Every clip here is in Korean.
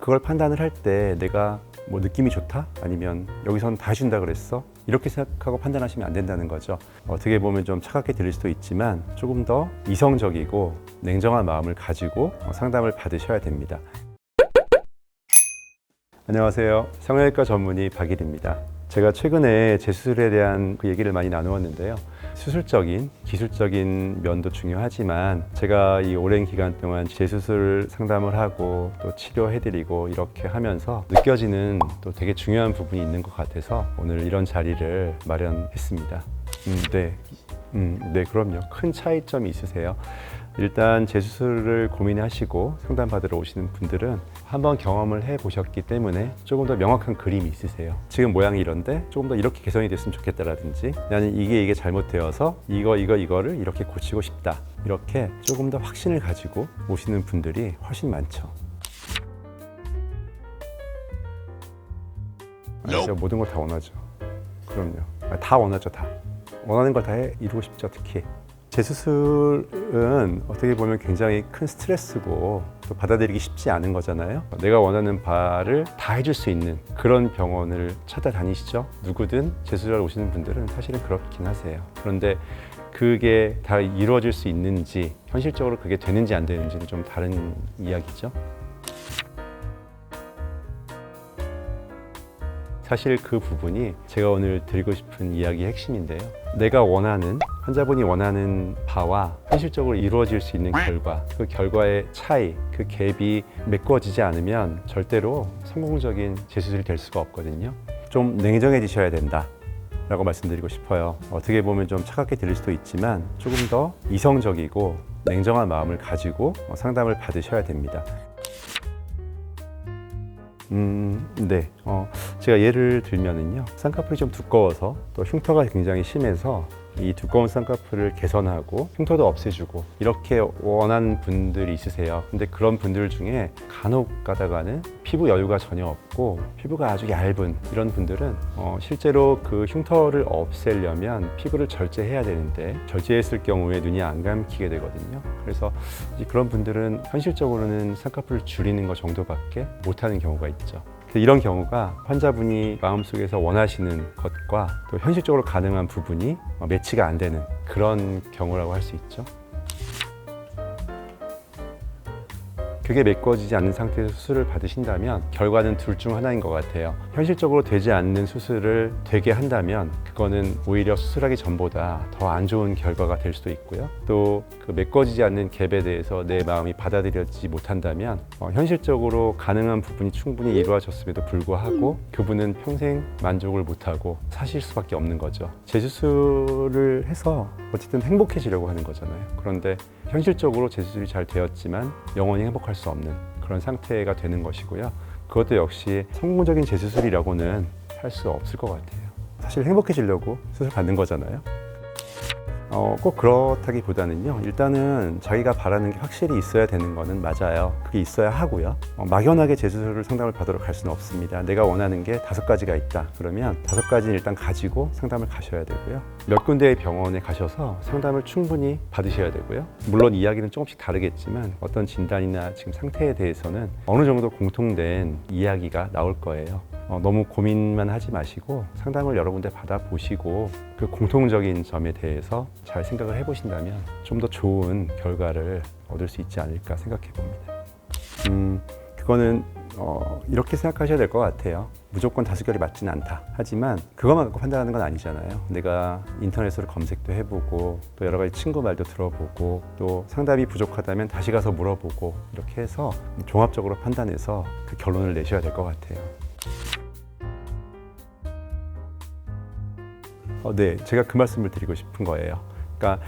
그걸 판단을 할 때 내가 뭐 느낌이 좋다? 아니면 여기선 다 해준다 그랬어? 이렇게 생각하고 판단하시면 안 된다는 거죠. 어떻게 보면 좀 차갑게 들릴 수도 있지만 조금 더 이성적이고 냉정한 마음을 가지고 상담을 받으셔야 됩니다. 안녕하세요. 성형외과 전문의 박일입니다. 제가 최근에 재수술에 대한 그 얘기를 많이 나누었는데요. 수술적인, 기술적인 면도 중요하지만 제가 이 오랜 기간 동안 재수술 상담을 하고 또 치료해드리고 이렇게 하면서 느껴지는 또 되게 중요한 부분이 있는 것 같아서 오늘 이런 자리를 마련했습니다. 네, 그럼요. 큰 차이점이 있으세요. 일단 재수술을 고민하시고 상담받으러 오시는 분들은 한번 경험을 해보셨기 때문에 조금 더 명확한 그림이 있으세요. 지금 모양이 이런데 조금 더 이렇게 개선이 됐으면 좋겠다라든지 나는 이게 잘못되어서 이거를 이렇게 고치고 싶다. 이렇게 조금 더 확신을 가지고 오시는 분들이 훨씬 많죠. 제가 모든 걸 다 원하죠. 그럼요. 다 원하죠, 다. 원하는 걸 다 이루고 싶죠, 특히. 재수술은 어떻게 보면 굉장히 큰 스트레스고 또 받아들이기 쉽지 않은 거잖아요. 내가 원하는 바를 다 해줄 수 있는 그런 병원을 찾아다니시죠. 누구든 재수술하러 오시는 분들은 사실은 그렇긴 하세요. 그런데 그게 다 이루어질 수 있는지 현실적으로 그게 되는지 안 되는지는 좀 다른 이야기죠. 사실 그 부분이 제가 오늘 드리고 싶은 이야기의 핵심인데요. 내가 원하는, 환자분이 원하는 바와 현실적으로 이루어질 수 있는 결과, 그 결과의 차이, 그 갭이 메꿔지지 않으면 절대로 성공적인 재수술이 될 수가 없거든요. 좀 냉정해지셔야 된다 라고 말씀드리고 싶어요. 어떻게 보면 좀 차갑게 들릴 수도 있지만 조금 더 이성적이고 냉정한 마음을 가지고 상담을 받으셔야 됩니다. 제가 예를 들면은요, 쌍꺼풀이 좀 두꺼워서 또 흉터가 굉장히 심해서 이 두꺼운 쌍꺼풀을 개선하고 흉터도 없애주고 이렇게 원하는 분들이 있으세요. 근데 그런 분들 중에 간혹 가다가는 피부 여유가 전혀 없고 피부가 아주 얇은 이런 분들은 실제로 그 흉터를 없애려면 피부를 절제해야 되는데 절제했을 경우에 눈이 안 감기게 되거든요. 그래서 그런 분들은 현실적으로는 쌍꺼풀을 줄이는 것 정도밖에 못하는 경우가 있죠. 이런 경우가 환자분이 마음속에서 원하시는 것과 또 현실적으로 가능한 부분이 매치가 안 되는 그런 경우라고 할 수 있죠. 그게 메꿔지지 않는 상태에서 수술을 받으신다면 결과는 둘 중 하나인 것 같아요. 현실적으로 되지 않는 수술을 되게 한다면 그거는 오히려 수술하기 전보다 더 안 좋은 결과가 될 수도 있고요. 또 그 메꿔지지 않는 갭에 대해서 내 마음이 받아들여지지 못한다면 현실적으로 가능한 부분이 충분히 이루어졌음에도 불구하고 그분은 평생 만족을 못하고 사실 수밖에 없는 거죠. 재수술을 해서 어쨌든 행복해지려고 하는 거잖아요. 그런데 현실적으로 재수술이 잘 되었지만 영원히 행복할 수 없는 그런 상태가 되는 것이고요. 그것도 역시 성공적인 재수술이라고는 할 수 없을 것 같아요. 사실 행복해지려고 수술 받는 거잖아요. 꼭 그렇다기보다는요, 일단은 자기가 바라는 게 확실히 있어야 되는 거는 맞아요. 그게 있어야 하고요. 막연하게 재수술을 상담을 받으러 갈 수는 없습니다. 내가 원하는 게 5가지가 있다. 그러면 5가지는 일단 가지고 상담을 가셔야 되고요. 몇 군데의 병원에 가셔서 상담을 충분히 받으셔야 되고요. 물론 이야기는 조금씩 다르겠지만 어떤 진단이나 지금 상태에 대해서는 어느 정도 공통된 이야기가 나올 거예요. 너무 고민만 하지 마시고 상담을 여러 군데 받아보시고 그 공통적인 점에 대해서 잘 생각을 해보신다면 좀 더 좋은 결과를 얻을 수 있지 않을까 생각해 봅니다. 그거는 이렇게 생각하셔야 될 것 같아요. 무조건 다수결이 맞지는 않다. 하지만 그것만 갖고 판단하는 건 아니잖아요. 내가 인터넷으로 검색도 해보고 또 여러 가지 친구 말도 들어보고 또 상담이 부족하다면 다시 가서 물어보고 이렇게 해서 종합적으로 판단해서 그 결론을 내셔야 될 것 같아요. 네, 제가 그 말씀을 드리고 싶은 거예요. 그러니까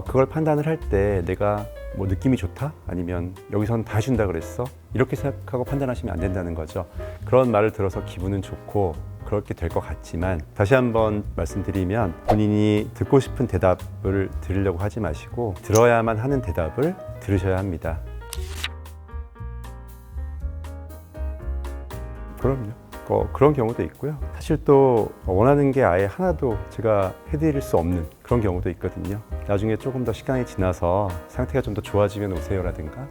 그걸 판단을 할 때 내가 뭐 느낌이 좋다? 아니면 여기선 다 해준다 그랬어? 이렇게 생각하고 판단하시면 안 된다는 거죠. 그런 말을 들어서 기분은 좋고 그렇게 될 것 같지만 다시 한번 말씀드리면 본인이 듣고 싶은 대답을 들으려고 하지 마시고 들어야만 하는 대답을 들으셔야 합니다. 그럼요. 그런 경우도 있고요. 사실 또 원하는 게 아예 하나도 제가 해드릴 수 없는 그런 경우도 있거든요. 나중에 조금 더 시간이 지나서 상태가 좀 더 좋아지면 오세요라든가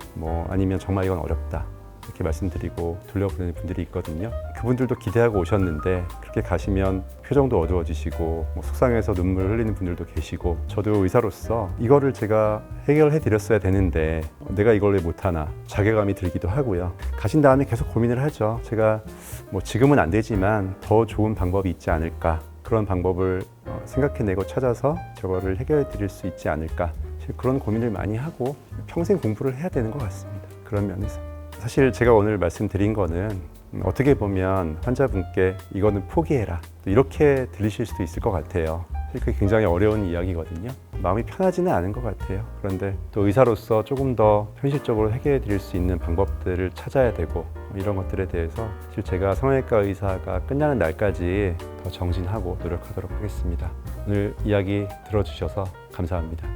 아니면 정말 이건 어렵다. 이렇게 말씀드리고 돌려보내는 분들이 있거든요. 그분들도 기대하고 오셨는데 그렇게 가시면 표정도 어두워지시고 뭐 속상해서 눈물 흘리는 분들도 계시고, 저도 의사로서 이거를 제가 해결해 드렸어야 되는데 내가 이걸 왜 못하나 자괴감이 들기도 하고요. 가신 다음에 계속 고민을 하죠. 제가 뭐 지금은 안 되지만 더 좋은 방법이 있지 않을까, 그런 방법을 생각해내고 찾아서 저거를 해결해 드릴 수 있지 않을까, 그런 고민을 많이 하고 평생 공부를 해야 되는 것 같습니다. 그런 면에서 사실 제가 오늘 말씀드린 거는 어떻게 보면 환자분께 이거는 포기해라 이렇게 들리실 수도 있을 것 같아요. 사실 그게 굉장히 어려운 이야기거든요. 마음이 편하지는 않은 것 같아요. 그런데 또 의사로서 조금 더 현실적으로 해결해 드릴 수 있는 방법들을 찾아야 되고, 이런 것들에 대해서 사실 제가 성형외과 의사가 끝나는 날까지 더 정진하고 노력하도록 하겠습니다. 오늘 이야기 들어주셔서 감사합니다.